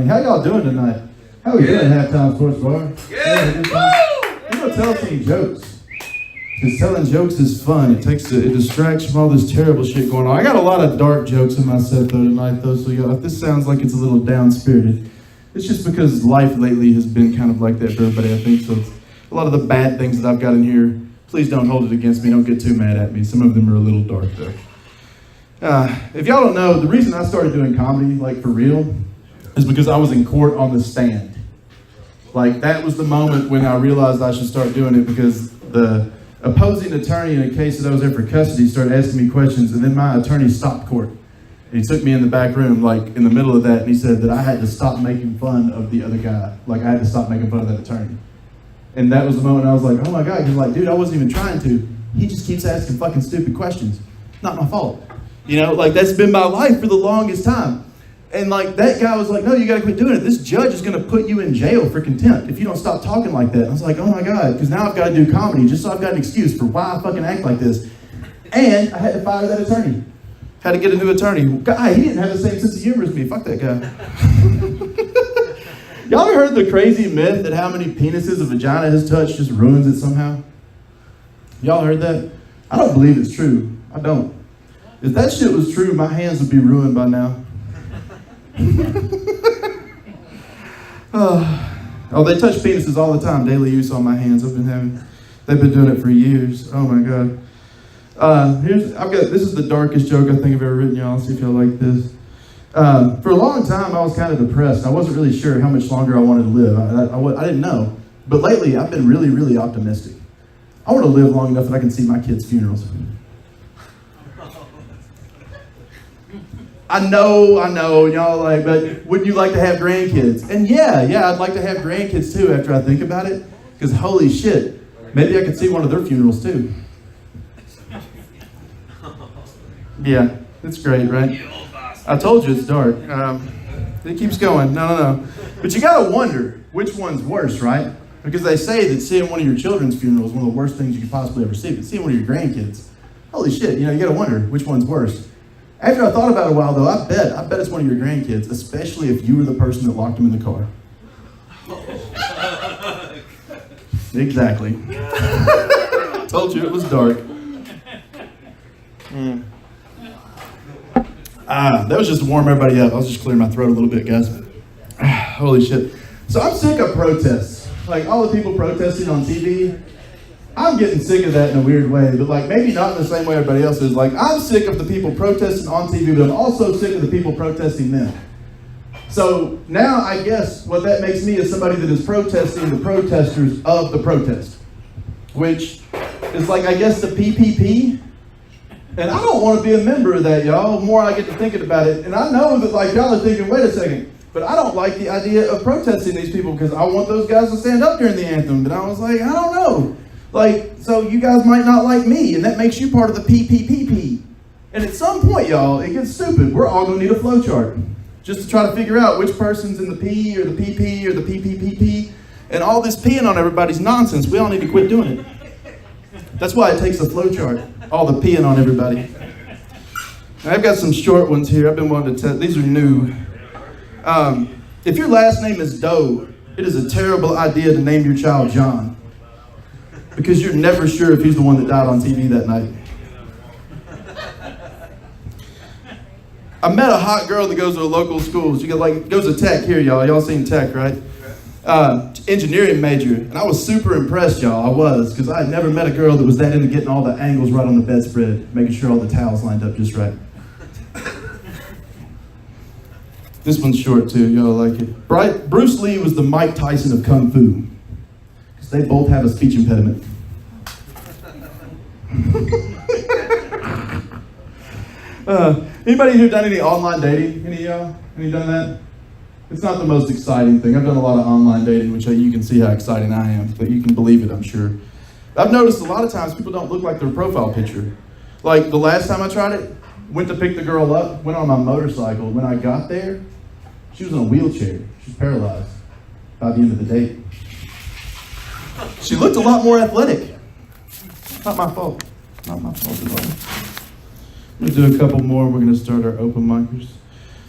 How y'all doing tonight? How we doing at Halftime Sports Bar? Good. You know, tell some jokes. Because telling jokes is fun. It distracts from all this terrible shit going on. I got a lot of dark jokes in my set though tonight though, so if this sounds like it's a little down-spirited, it's just because life lately has been kind of like that for everybody, I think. So it's a lot of the bad things that I've got in here, please don't hold it against me. Don't get too mad at me. Some of them are a little dark though. If y'all don't know, the reason I started doing comedy, like for real, is because I was in court on the stand. Like, that was the moment when I realized I should start doing it, because the opposing attorney in a case that I was there for custody started asking me questions, and then my attorney stopped court. And he took me in the back room, like, in the middle of that, and he said that I had to stop making fun of the other guy. Like, I had to stop making fun of that attorney. And that was the moment I was like, oh my God, because like, dude, I wasn't even trying to. He just keeps asking fucking stupid questions. Not my fault. You know, like, that's been my life for the longest time. And like, that guy was like, no, you gotta quit doing it. This judge is gonna put you in jail for contempt if you don't stop talking like that. And I was like, oh my God, because now I've got to do comedy just so I've got an excuse for why I fucking act like this. And I had to fire that attorney. Had to get a new attorney. Guy, he didn't have the same sense of humor as me. Fuck that guy. Y'all ever heard the crazy myth that how many penises a vagina has touched just ruins it somehow? Y'all heard that? I don't believe it's true. I don't. If that shit was true, my hands would be ruined by now. Oh, they touch penises all the time. Daily use on my hands. They've been doing it for years. Oh my God. This is the darkest joke I think I've ever written, y'all. See if y'all like this. For a long time, I was kind of depressed. I wasn't really sure how much longer I wanted to live. I didn't know. But lately, I've been really, really optimistic. I want to live long enough that I can see my kids' funerals. I know, y'all like, but wouldn't you like to have grandkids? And yeah, I'd like to have grandkids too after I think about it. Because holy shit, maybe I could see one of their funerals too. Yeah, it's great, right? I told you it's dark. It keeps going. No. But you gotta wonder which one's worse, right? Because they say that seeing one of your children's funerals is one of the worst things you could possibly ever see. But seeing one of your grandkids, holy shit, you gotta wonder which one's worse. After I thought about it a while though, I bet it's one of your grandkids, especially if you were the person that locked them in the car. Exactly. I told you it was dark. That was just to warm everybody up. I was just clearing my throat a little bit, guys. Holy shit. So I'm sick of protests. Like all the people protesting on TV, I'm getting sick of that in a weird way, but like maybe not in the same way everybody else is. Like I'm sick of the people protesting on TV, but I'm also sick of the people protesting them. So now I guess what that makes me is somebody that is protesting the protesters of the protest, which is like, I guess, the PPP. And I don't want to be a member of that, y'all. The more I get to thinking about it, and I know that like y'all are thinking, wait a second, but I don't like the idea of protesting these people because I want those guys to stand up during the anthem. But I was like, I don't know. Like, so you guys might not like me, and that makes you part of the PPPP. And at some point, y'all, it gets stupid. We're all going to need a flow chart just to try to figure out which person's in the P or the PP or the PPPP. And all this peeing on everybody's nonsense. We all need to quit doing it. That's why it takes a flow chart. All the peeing on everybody. I've got some short ones here. I've been wanting to test. These are new. If your last name is Doe, it is a terrible idea to name your child John. Because you're never sure if he's the one that died on TV that night. I met a hot girl that goes to a local school. She goes to tech here, y'all. Y'all seen tech, right? Engineering major. And I was super impressed, y'all. I was, because I had never met a girl that was that into getting all the angles right on the bedspread, making sure all the towels lined up just right. This one's short too. Y'all like it. Bruce Lee was the Mike Tyson of Kung Fu. Because they both have a speech impediment. Anybody who done any online dating? Any of y'all? Any done that? It's not the most exciting thing. I've done a lot of online dating, which you can see how exciting I am, but you can believe it, I'm sure. I've noticed a lot of times people don't look like their profile picture. Like the last time I tried it, went to pick the girl up, went on my motorcycle. When I got there, she was in a wheelchair. She was paralyzed by the end of the date. She looked a lot more athletic. Not my fault. Not my fault at all. I'm going to do a couple more. We're going to start our open micers.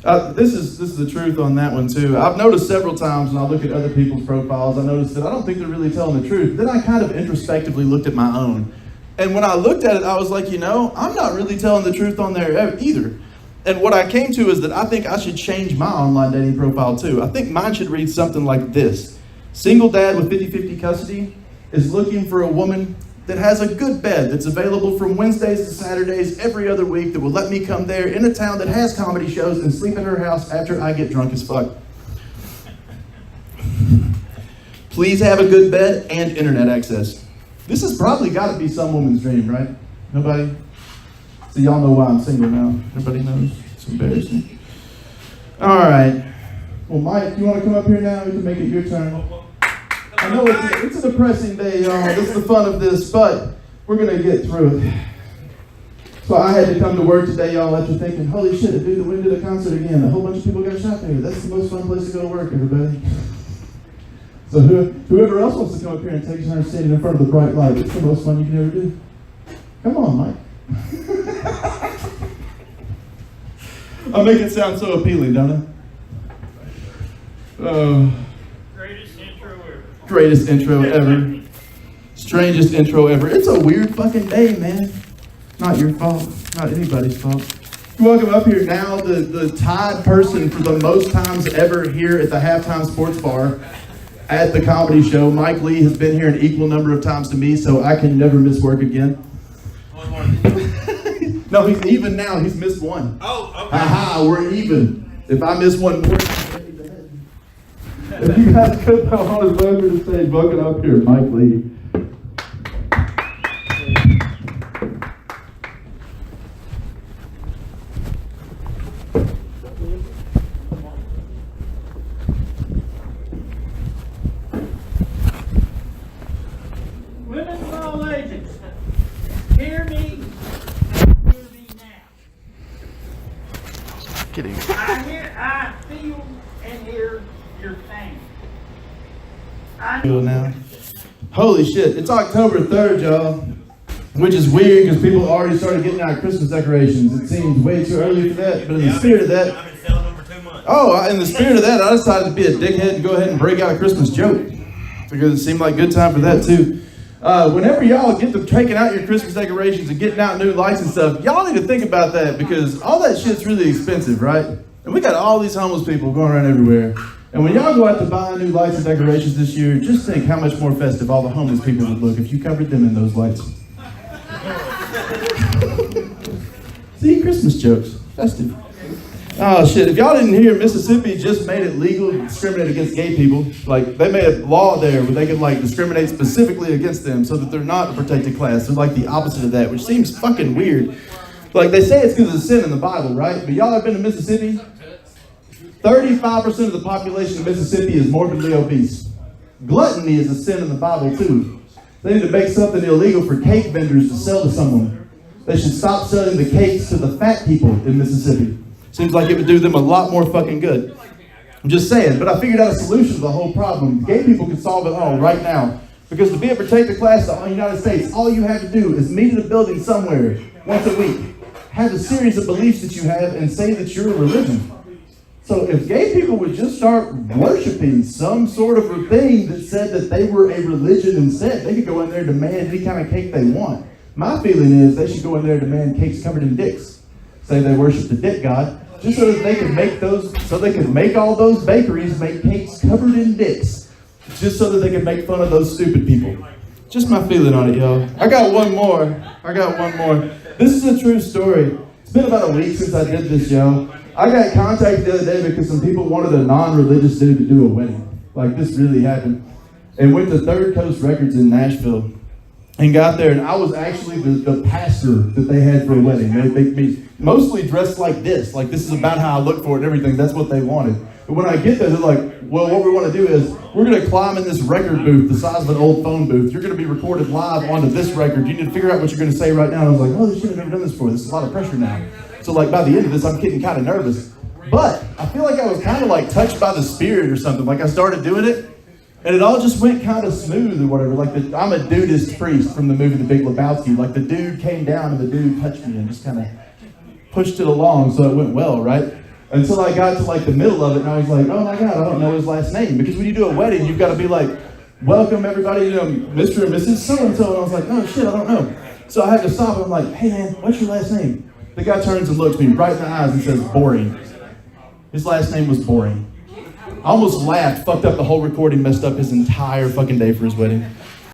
This is the truth on that one too. I've noticed several times when I look at other people's profiles, I noticed that I don't think they're really telling the truth. Then I kind of introspectively looked at my own. And when I looked at it, I was like, I'm not really telling the truth on there either. And what I came to is that I think I should change my online dating profile too. I think mine should read something like this. Single dad with 50-50 custody is looking for a woman that has a good bed that's available from Wednesdays to Saturdays every other week that will let me come there in a town that has comedy shows and sleep in her house after I get drunk as fuck. Please have a good bed and internet access. This has probably got to be some woman's dream, right? Nobody? So y'all know why I'm single now. Everybody knows. It's embarrassing. All right. Well, Mike, you want to come up here now? We can make it your turn. I know it's a depressing day, y'all. This is the fun of this, but we're going to get through it. So I had to come to work today, y'all, after thinking, holy shit, dude, the wind did a concert again. A whole bunch of people got shot there. That's the most fun place to go to work, everybody. So whoever else wants to come up here and take a turn standing in front of the bright light, it's the most fun you can ever do. Come on, Mike. I make it sound so appealing, don't I? Greatest intro ever. Strangest intro ever. It's a weird fucking day, man. Not your fault. Not anybody's fault. Welcome up here now, the tied person for the most times ever here at the Halftime Sports Bar at the comedy show. Mike Lee has been here an equal number of times to me, so I can never miss work again. No, he's even now. He's missed one. Oh, okay. Aha, we're even. If I miss one more, if you guys could come on his way to the stage, welcome up here, Mike Lee. Women of all ages, hear me now. Kidding. I feel and hear your pain. Now. Holy shit, it's October 3rd, y'all. Which is weird because people already started getting out Christmas decorations. It seems way too early for that, but in the spirit of that, I've been selling them for 2 months. in the spirit of that, I decided to be a dickhead and go ahead and break out a Christmas joke. Because it seemed like a good time for that too. Whenever y'all get to taking out your Christmas decorations and getting out new lights and stuff, y'all need to think about that because all that shit's really expensive, right? And we got all these homeless people going around everywhere. And when y'all go out to buy new lights and decorations this year, just think how much more festive all the homeless people would look if you covered them in those lights. See, Christmas jokes, festive. Oh shit, if y'all didn't hear, Mississippi just made it legal to discriminate against gay people. Like, they made a law there where they can discriminate specifically against them so that they're not a protected class. They're like the opposite of that, which seems fucking weird. Like, they say it's because of sin in the Bible, right? But y'all have been to Mississippi? 35% of the population of Mississippi is morbidly obese. Gluttony is a sin in the Bible too. They need to make something illegal for cake vendors to sell to someone. They should stop selling the cakes to the fat people in Mississippi. Seems like it would do them a lot more fucking good. I'm just saying, but I figured out a solution to the whole problem. Gay people can solve it all right now. Because to be a protected class in the United States, all you have to do is meet in a building somewhere once a week, have a series of beliefs that you have, and say that you're a religion. So if gay people would just start worshiping some sort of a thing that said that they were a religion instead, they could go in there and demand any kind of cake they want. My feeling is they should go in there and demand cakes covered in dicks. Say they worship the dick god, just so that they could make all those bakeries make cakes covered in dicks, just so that they could make fun of those stupid people. Just my feeling on it, y'all. I got one more. This is a true story. It's been about a week since I did this, y'all. I got contacted the other day because some people wanted a non-religious dude to do a wedding. Like, this really happened. And went to Third Coast Records in Nashville and got there, and I was actually the pastor that they had for a wedding. They make me mostly dressed like this is about how I look for it and everything. That's what they wanted. But when I get there, they're like, well, what we want to do is we're going to climb in this record booth the size of an old phone booth. You're going to be recorded live onto this record. You need to figure out what you're going to say right now. And I was like, oh, shit, I've never done this before. This is a lot of pressure now. So like by the end of this, I'm getting kind of nervous. But I feel like I was kind of like touched by the spirit or something. Like I started doing it, and it all just went kind of smooth or whatever. Like I'm a dudist priest from the movie The Big Lebowski. Like the dude came down and the dude touched me and just kind of pushed it along so it went well, right? Until I got to like the middle of it, and I was like, oh my God, I don't know his last name. Because when you do a wedding, you've got to be like, welcome everybody, you know, Mr. and Mrs. So-and-so. And I was like, oh shit, I don't know. So I had to stop, and I'm like, hey man, what's your last name? The guy turns and looks me right in the eyes and says, Boring. His last name was Boring. I almost laughed, fucked up the whole recording, messed up his entire fucking day for his wedding.